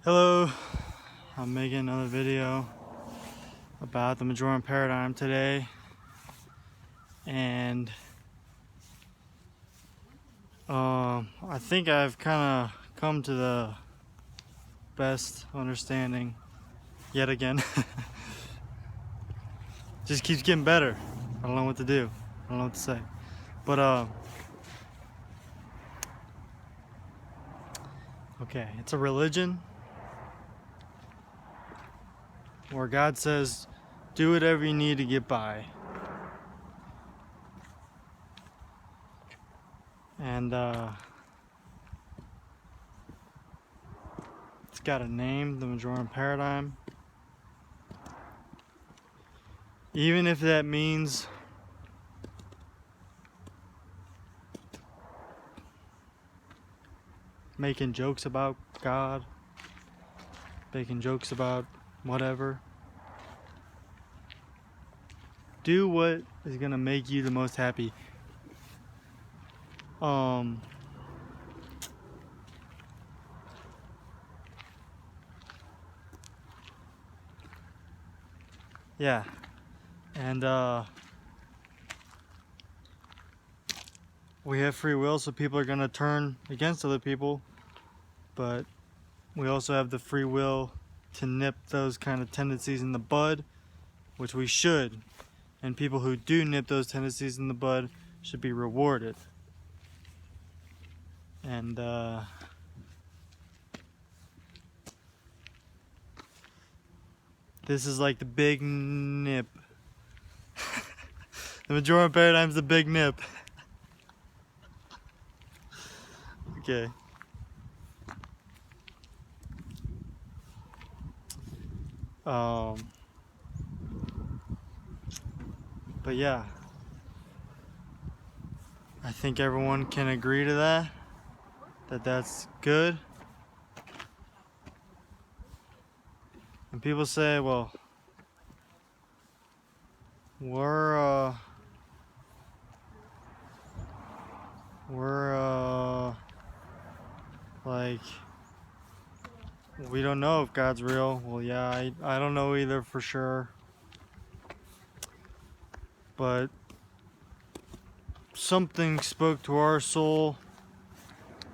Hello, I'm making another video about the Majorcan paradigm today, and I think I've kind of come to the best understanding yet again. Just keeps getting better. I don't know what to do. I don't know what to say, but okay, it's a religion where God says, do whatever you need to get by. And it's got a name, the Majorcan paradigm. Even if that means making jokes about God, making jokes about whatever. Do what is gonna make you the most happy. Yeah, and we have free will, so people are gonna turn against other people, but we also have the free will to nip those kind of tendencies in the bud, which we should. And people who do nip those tendencies in the bud should be rewarded. And this is like the big nip. The Majorcan paradigm's the big nip. Okay. But yeah, I think everyone can agree to that that's good. And people say, well, we're like, we don't know if God's real. Well, yeah, I don't know either for sure. But something spoke to our soul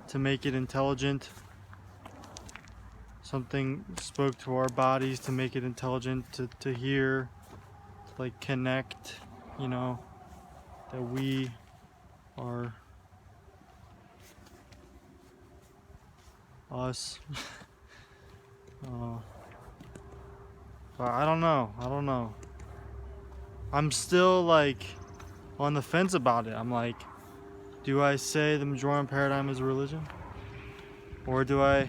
to make it intelligent. Something spoke to our bodies to make it intelligent, to hear, to like connect, you know, that we are us. But I don't know. I'm still like on the fence about it. I'm like, do I say the Majorcan paradigm is a religion? Or do I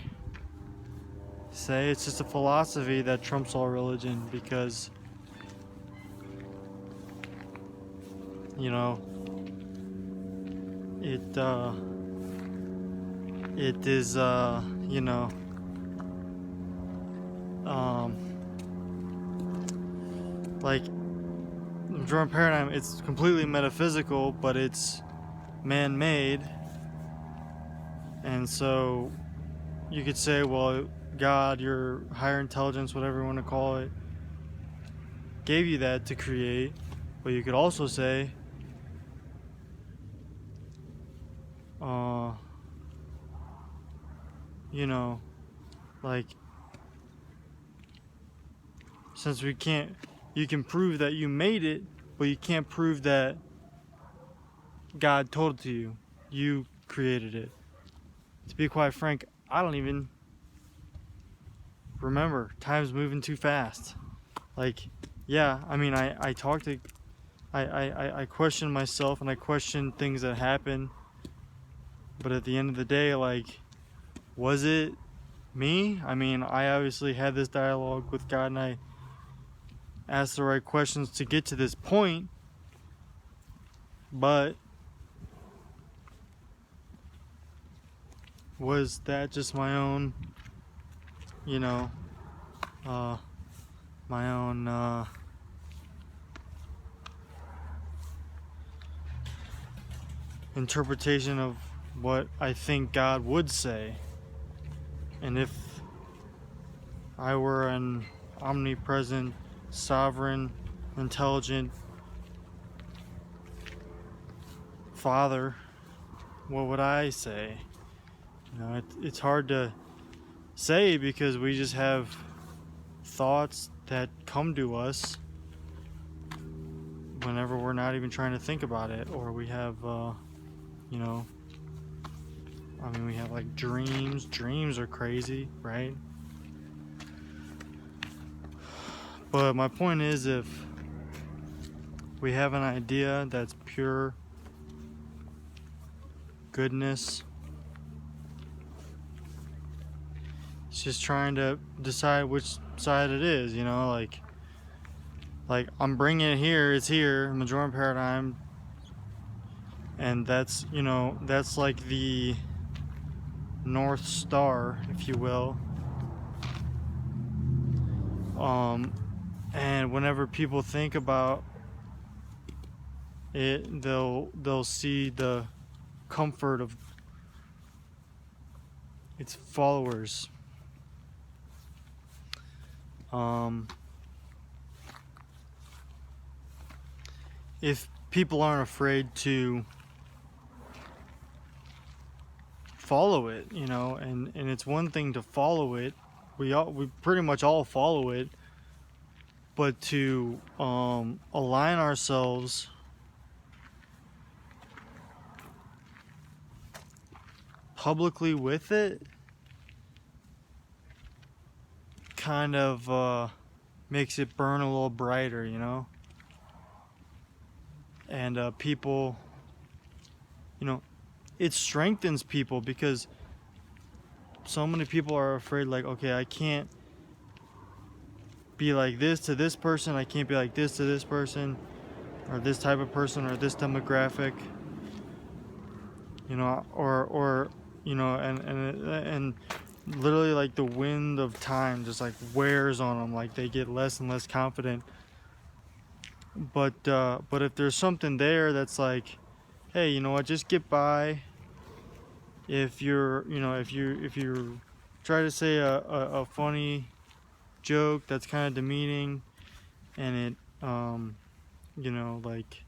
say it's just a philosophy that trumps all religion because, you know, it is, you know, like the Majorcan paradigm, it's completely metaphysical, but it's man-made. And so you could say, well, God, your higher intelligence, whatever you want to call it, gave you that to create. But you could also say, you know, like, since we can't, you can prove that you made it, but you can't prove that God told it to you. You created it. To be quite frank, I don't even remember. Time's moving too fast. Like, yeah, I mean, I talk to, I question myself and I question things that happen. But at the end of the day, like, was it me? I mean, I obviously had this dialogue with God and I asked the right questions to get to this point. But was that just my own, you know, my own interpretation of what I think God would say? And if I were an omnipresent, sovereign, intelligent father, what would I say? It's hard to say because we just have thoughts that come to us whenever we're not even trying to think about it, or we have, you know, we have like dreams. Dreams are crazy, right? But my point is, if we have an idea that's pure goodness, it's just trying to decide which side it is, like I'm bringing it here, it's here, majority paradigm, and that's like the North Star, if you will. And whenever people think about it, they'll see the comfort of its followers. If people aren't afraid to follow it, and it's one thing to follow it, we pretty much all follow it, but to align ourselves publicly with it kind of makes it burn a little brighter, and people, it strengthens people, because so many people are afraid, like, okay, I can't be like this to this person, I can't be like this to this person, or this type of person, or this demographic, and literally, like, the wind of time just like wears on them, like they get less and less confident. But if there's something there that's like, hey, you know what, just get by. If you try to say a funny joke that's kind of demeaning, and it like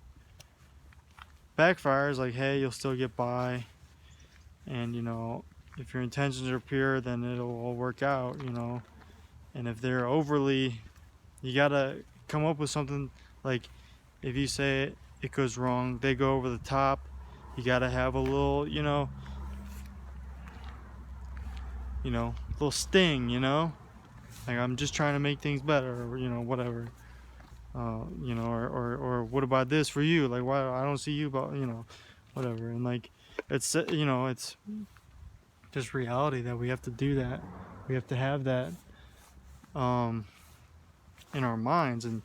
backfires, like, hey, you'll still get by. And if your intentions are pure, then it'll all work out. And if they're overly, you gotta come up with something. Like, if you say it goes wrong, they go over the top, you gotta have a little, little sting, like, I'm just trying to make things better, or whatever. Or what about this for you? Like, why I don't see you, but whatever. And like, it's it's just reality that we have to do that. We have to have that in our minds. And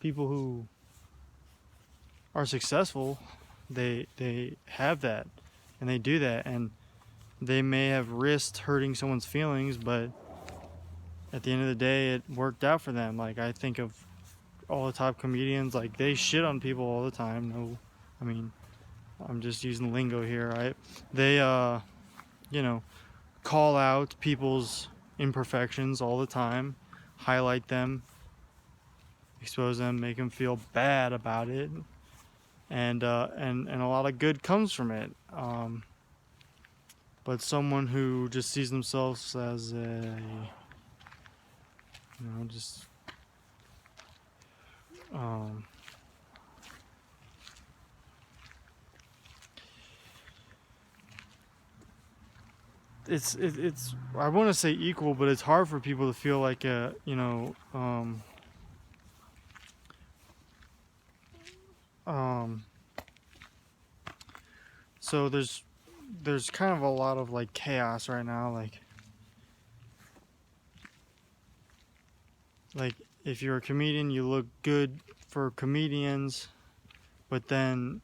people who are successful, they have that, and they do that, and they may have risked hurting someone's feelings, but at the end of the day, it worked out for them. Like, I think of all the top comedians, like, they shit on people all the time. No, I'm just using lingo here, right? They call out people's imperfections all the time, highlight them, expose them, make them feel bad about it, and a lot of good comes from it. But someone who just sees themselves as just it's I want to say equal, but it's hard for people to feel like so there's kind of a lot of like chaos right now, like if you're a comedian, you look good for comedians, but then